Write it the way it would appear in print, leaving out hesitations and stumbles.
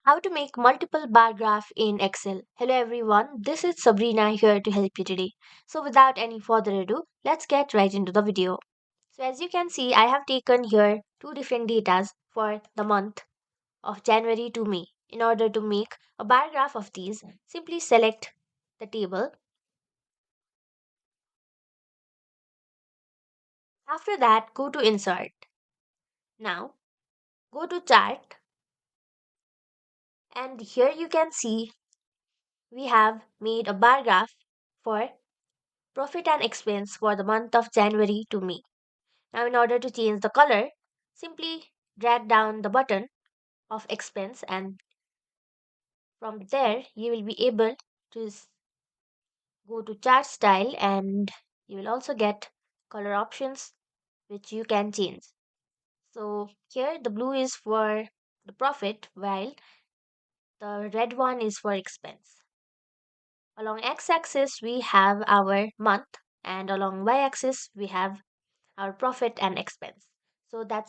How to make multiple bar graph in Excel. Hello everyone, this is Sabrina here to help you today. So without any further ado, let's get right into the video. So as you can see, I have taken here two different datas for the month of January to May. In order to make a bar graph of these, simply select the table. After that, go to Insert. Now, go to Chart, and here you can see we have made a bar graph for profit and expense for the month of January to May. Now, in order to change the color, simply drag down the button of expense, and from there you will be able to go to chart style, and you will also get color options which you can change. So here the blue is for the profit while the red one is for expense. Along x-axis we have our month, and along y-axis we have our profit and expense. So that's